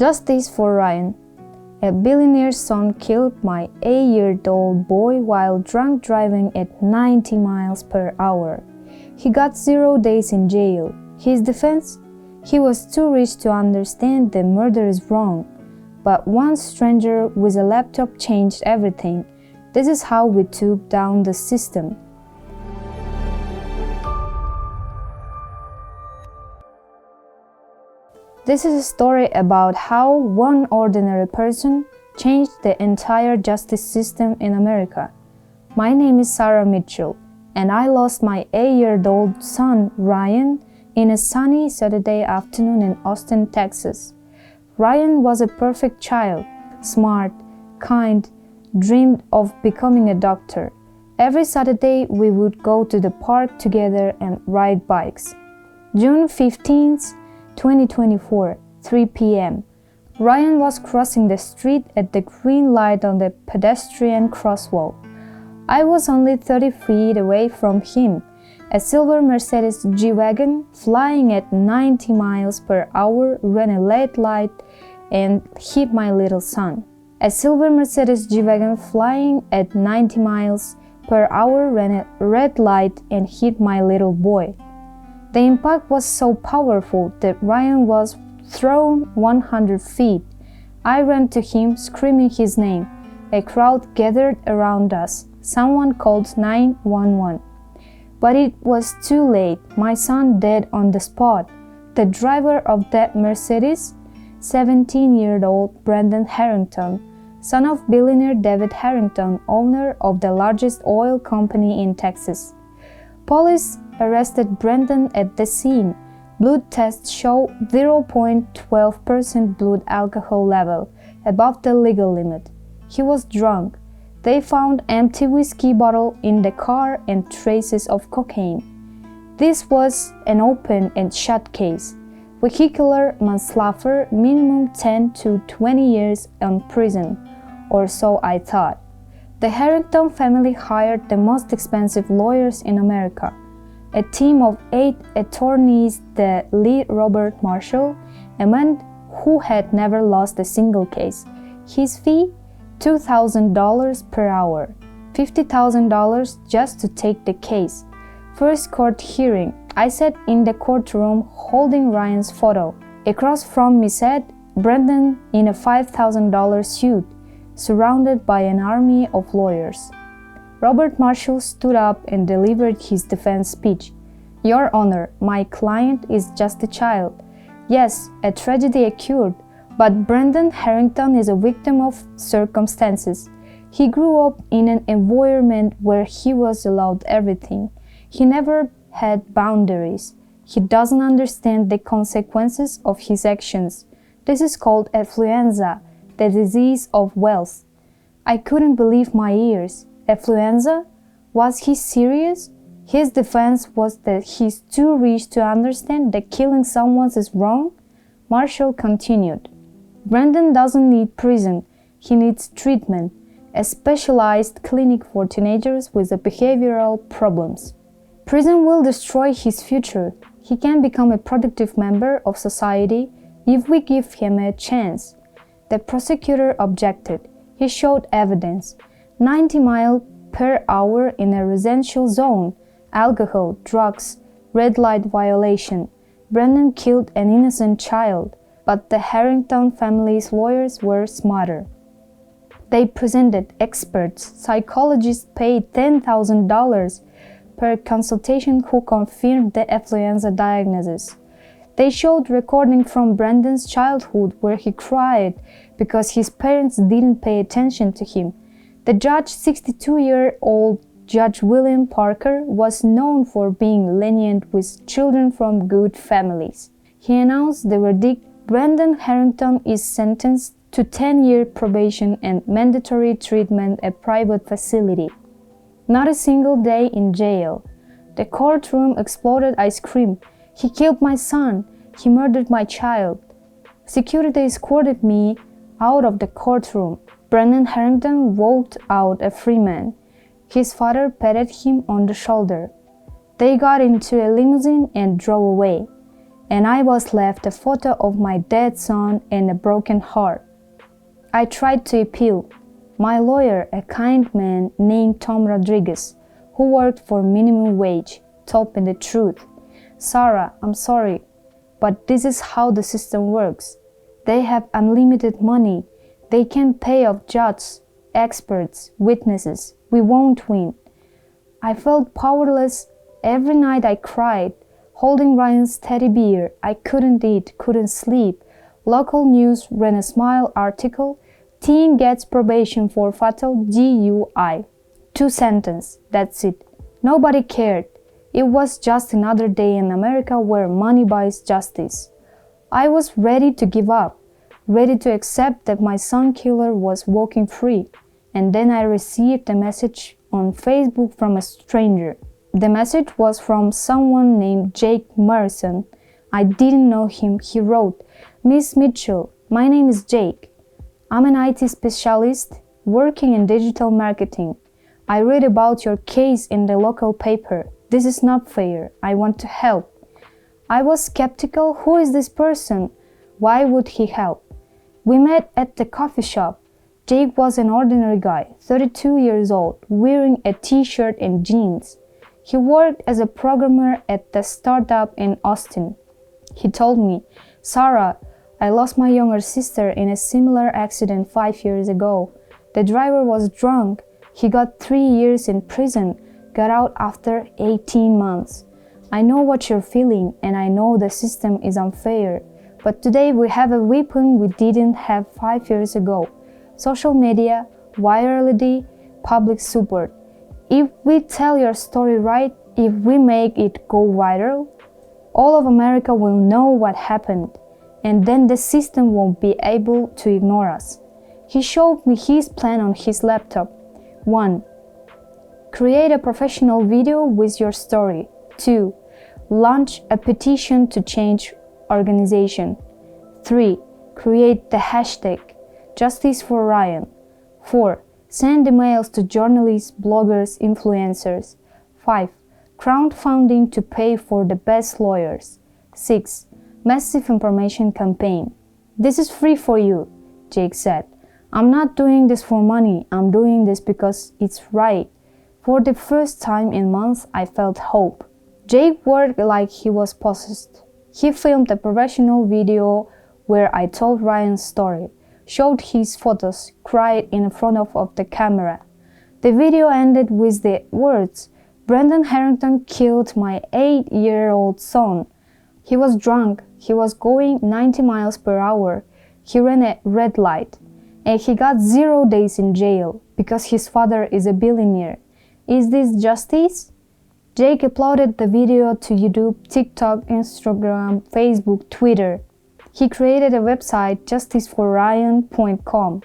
Justice for Ryan. A billionaire's son killed my 8-year-old boy while drunk driving at 90 miles per hour. He got 0 days in jail. His defense? He was too rich to understand the murder is wrong. But one stranger with a laptop changed everything. This is how we took down the system. This is a story about how one ordinary person changed the entire justice system in America. My name is Sarah Mitchell, and I lost my 8-year-old son, Ryan, in a sunny Saturday afternoon in Austin, Texas. Ryan was a perfect child, smart, kind, dreamed of becoming a doctor. Every Saturday we would go to the park together and ride bikes. June 15th, 2024, 3 p.m. Ryan was crossing the street at the green light on the pedestrian crosswalk. I was only 30 feet away from him. A silver Mercedes G-Wagon flying at 90 miles per hour ran a red light and hit my little son. A silver Mercedes G-Wagon flying at 90 miles per hour ran a red light and hit my little boy. The impact was so powerful that Ryan was thrown 100 feet. I ran to him, screaming his name. A crowd gathered around us. Someone called 911. But it was too late. My son dead on the spot. The driver of that Mercedes, 17-year-old Brandon Harrington, son of billionaire David Harrington, owner of the largest oil company in Texas. Police arrested Brandon at the scene. Blood tests show 0.12% blood alcohol level, above the legal limit. He was drunk. They found empty whiskey bottle in the car and traces of cocaine. This was an open and shut case. Vehicular manslaughter, minimum 10 to 20 years in prison, or so I thought. The Harrington family hired the most expensive lawyers in America. A team of 8 attorneys, the lead Robert Marshall, a man who had never lost a single case. His fee? $2,000 per hour, $50,000 just to take the case. First court hearing. I sat in the courtroom holding Ryan's photo. Across from me sat Brandon in a $5,000 suit, surrounded by an army of lawyers. Robert Marshall stood up and delivered his defense speech. Your Honor, my client is just a child. Yes, a tragedy occurred, but Brandon Harrington is a victim of circumstances. He grew up in an environment where he was allowed everything. He never had boundaries. He doesn't understand the consequences of his actions. This is called Affluenza, the disease of wealth. I couldn't believe my ears. Affluenza? Was he serious? His defense was that he's too rich to understand that killing someone is wrong. Marshall continued. Brandon doesn't need prison. He needs treatment, a specialized clinic for teenagers with behavioral problems. Prison will destroy his future. He can become a productive member of society if we give him a chance. The prosecutor objected. He showed evidence. 90 miles per hour in a residential zone, alcohol, drugs, red light violation. Brandon killed an innocent child, but the Harrington family's lawyers were smarter. They presented experts, psychologists paid $10,000 per consultation who confirmed the affluenza diagnosis. They showed recording from Brandon's childhood where he cried because his parents didn't pay attention to him. The judge, 62-year-old Judge William Parker, was known for being lenient with children from good families. He announced the verdict. Brandon Harrington is sentenced to 10-year probation and mandatory treatment at a private facility. Not a single day in jail. The courtroom exploded. I screamed, "He killed my son! He murdered my child!" Security escorted me out of the courtroom. Brandon Harrington walked out a free man. His father patted him on the shoulder. They got into a limousine and drove away. and I was left a photo of my dead son and a broken heart. I tried to appeal. My lawyer, a kind man named Tom Rodriguez, who worked for minimum wage, told me the truth. Sarah, I'm sorry, but this is how the system works. They have unlimited money. They can pay off judges, experts, witnesses. We won't win. I felt powerless. Every night I cried, holding Ryan's teddy bear. I couldn't eat, couldn't sleep. Local news ran a Smile article. Teen gets probation for fatal DUI. 2 sentences, that's it. Nobody cared. It was just another day in America where money buys justice. I was ready to give up, ready to accept that my son killer was walking free. And then I received a message on Facebook from a stranger. The message was from someone named Jake Morrison. I didn't know him. He wrote, "Miss Mitchell, my name is Jake. I'm an IT specialist working in digital marketing. I read about your case in the local paper. This is not fair. I want to help." I was skeptical. Who is this person? Why would he help? We met at the coffee shop. Jake was an ordinary guy, 32 years old, wearing a t-shirt and jeans. He worked as a programmer at the startup in Austin. He told me, "Sarah, I lost my younger sister in a similar accident 5 years ago. The driver was drunk. He got 3 years in prison, got out after 18 months. I know what you're feeling, and I know the system is unfair. But today we have a weapon we didn't have 5 years ago. Social media, virality, public support. If we tell your story right, if we make it go viral, all of America will know what happened, and then the system won't be able to ignore us." He showed me his plan on his laptop. 1. Create a professional video with your story. 2. Launch a petition to change organization. 3. Create the hashtag Justice for Ryan. 4. Send emails to journalists, bloggers, influencers. 5. Crowdfunding to pay for the best lawyers. 6. Massive information campaign. "This is free for you," Jake said. "I'm not doing this for money. I'm doing this because it's right." For the first time in months, I felt hope. Jake worked like he was possessed. He filmed a professional video where I told Ryan's story, showed his photos, cried in front of the camera. The video ended with the words, "Brendan Harrington killed my 8-year-old son. He was drunk. He was going 90 miles per hour. He ran a red light. And he got 0 days in jail because his father is a billionaire. Is this justice?" Jake uploaded the video to YouTube, TikTok, Instagram, Facebook, Twitter. He created a website, justiceforryan.com,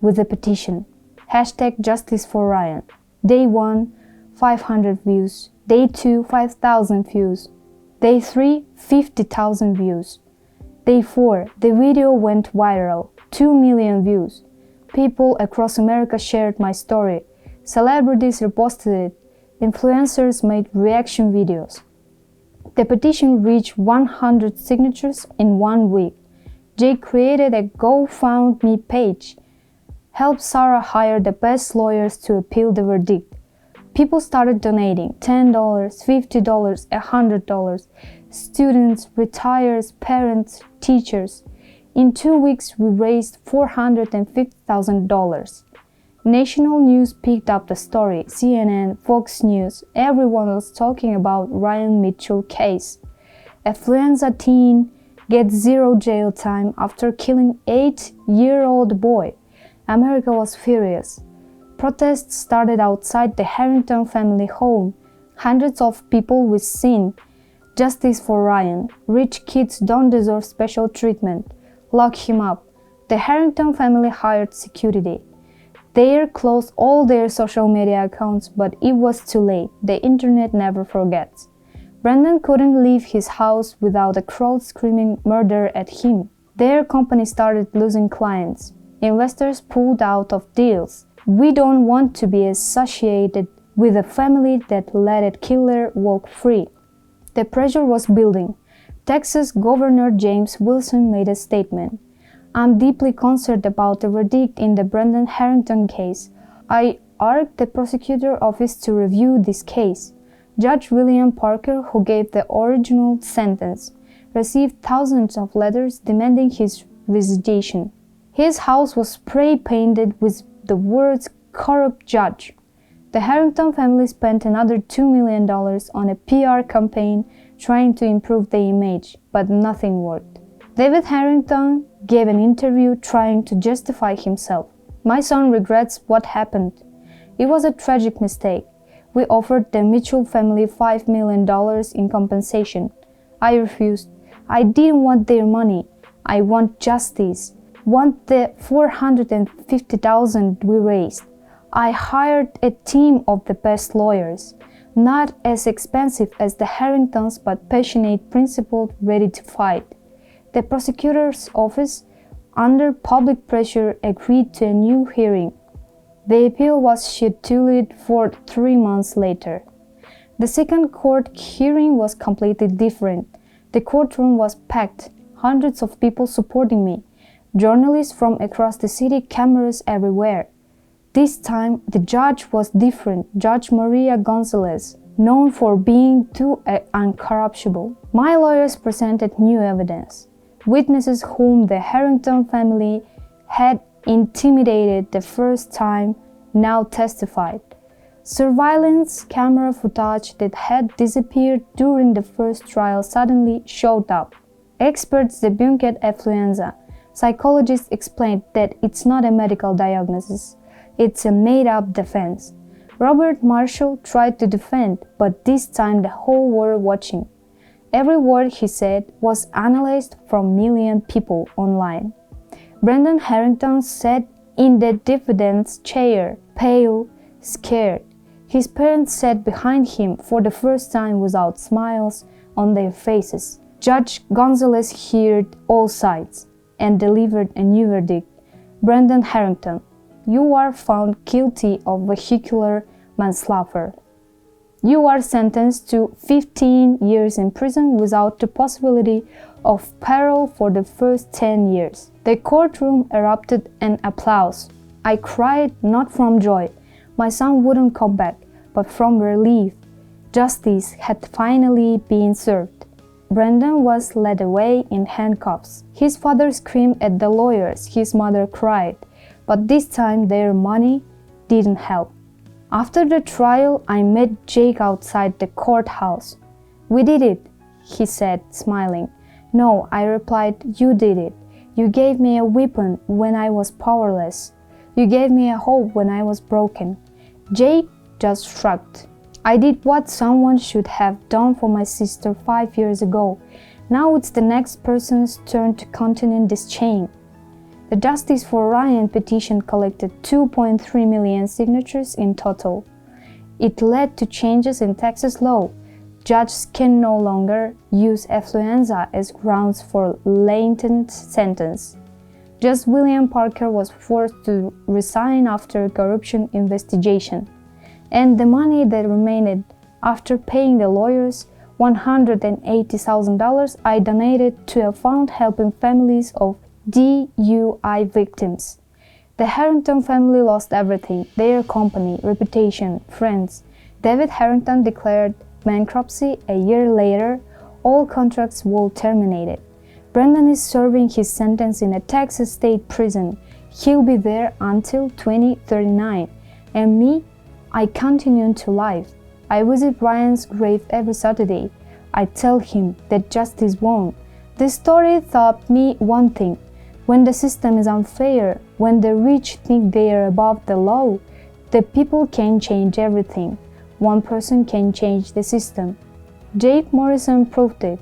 with a petition. Hashtag Justice for Ryan. Day 1, 500 views. Day 2, 5,000 views. Day 3, 50,000 views. Day 4, the video went viral. 2 million views. People across America shared my story. Celebrities reposted it. Influencers made reaction videos. The petition reached 100 signatures in 1 week. Jake created a GoFundMe page. Helped Sarah hire the best lawyers to appeal the verdict. People started donating $10, $50, $100. Students, retirees, parents, teachers. In 2 weeks, we raised $450,000. National news picked up the story. CNN, Fox News, everyone was talking about Ryan Mitchell case. Affluenza teen gets 0 jail time after killing 8-year-old boy. America was furious. Protests started outside the Harrington family home. Hundreds of people with sin. Justice for Ryan. Rich kids don't deserve special treatment. Lock him up. The Harrington family hired security. They closed all their social media accounts, but it was too late. The internet never forgets. Brendan couldn't leave his house without a crowd screaming murder at him. Their company started losing clients. Investors pulled out of deals. We don't want to be associated with a family that let a killer walk free. The pressure was building. Texas Governor James Wilson made a statement. "I'm deeply concerned about the verdict in the Brendan Harrington case. I urge the prosecutor office to review this case." Judge William Parker, who gave the original sentence, received thousands of letters demanding his resignation. His house was spray-painted with the words "corrupt judge." The Harrington family spent another $2 million on a PR campaign trying to improve their image, but nothing worked. David Harrington gave an interview trying to justify himself. "My son regrets what happened. It was a tragic mistake. We offered the Mitchell family $5 million in compensation. I refused. I didn't want their money. I want justice. Want the $450,000 we raised. I hired a team of the best lawyers, not as expensive as the Harringtons, but passionate, principled, ready to fight." The prosecutor's office, under public pressure, agreed to a new hearing. The appeal was scheduled for 3 months later. The second court hearing was completely different. The courtroom was packed, hundreds of people supporting me, journalists from across the city, cameras everywhere. This time, the judge was different, Judge Maria Gonzalez, known for being too uncorruptible. My lawyers presented new evidence. Witnesses whom the Harrington family had intimidated the first time now testified. Surveillance camera footage that had disappeared during the first trial suddenly showed up. Experts debunked affluenza. Psychologists explained that it's not a medical diagnosis. It's a made-up defense. Robert Marshall tried to defend, but this time the whole world watching. Every word he said was analyzed from million people online. Brendan Harrington sat in the defendant's chair, pale, scared. His parents sat behind him for the first time without smiles on their faces. Judge Gonzalez heard all sides and delivered a new verdict. Brendan Harrington, you are found guilty of vehicular manslaughter. You are sentenced to 15 years in prison without the possibility of parole for the first 10 years. The courtroom erupted in applause. I cried not from joy. My son wouldn't come back, but from relief. Justice had finally been served. Brendan was led away in handcuffs. His father screamed at the lawyers. His mother cried. But this time their money didn't help. After the trial, I met Jake outside the courthouse. "We did it," he said, smiling. "No," I replied, "you did it. You gave me a weapon when I was powerless. You gave me a hope when I was broken." Jake just shrugged. "I did what someone should have done for my sister 5 years ago. Now it's the next person's turn to continue this chain." The Justice for Ryan petition collected 2.3 million signatures in total. It led to changes in Texas law. Judges can no longer use affluenza as grounds for lenient sentence. Judge William Parker was forced to resign after a corruption investigation, and the money that remained after paying the lawyers $180,000 I donated to a fund helping families of DUI victims. The Harrington family lost everything, their company, reputation, friends. David Harrington declared bankruptcy a year later. All contracts were terminated. Brendan is serving his sentence in a Texas state prison. He'll be there until 2039. And me, I continue to life. I visit Ryan's grave every Saturday. I tell him that justice won. This story taught me one thing. When the system is unfair, when the rich think they are above the law, the people can change everything. One person can change the system. Jake Morrison proved it.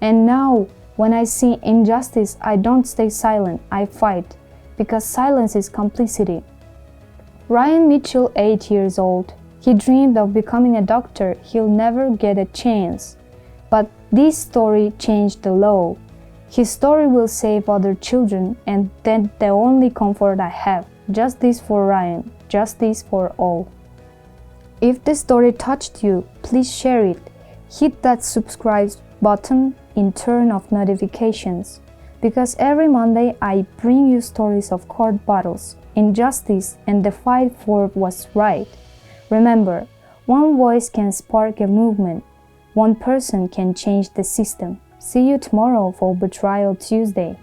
And now, when I see injustice, I don't stay silent, I fight. Because silence is complicity. Ryan Mitchell, 8 years old. He dreamed of becoming a doctor. He'll never get a chance. But this story changed the law. His story will save other children, and that's the only comfort I have. Justice for Ryan, justice for all. If this story touched you, please share it. Hit that subscribe button in turn of notifications, because every Monday I bring you stories of court battles, injustice, and the fight for what's right. Remember, one voice can spark a movement. One person can change the system. See you tomorrow for Betrayal Tuesday.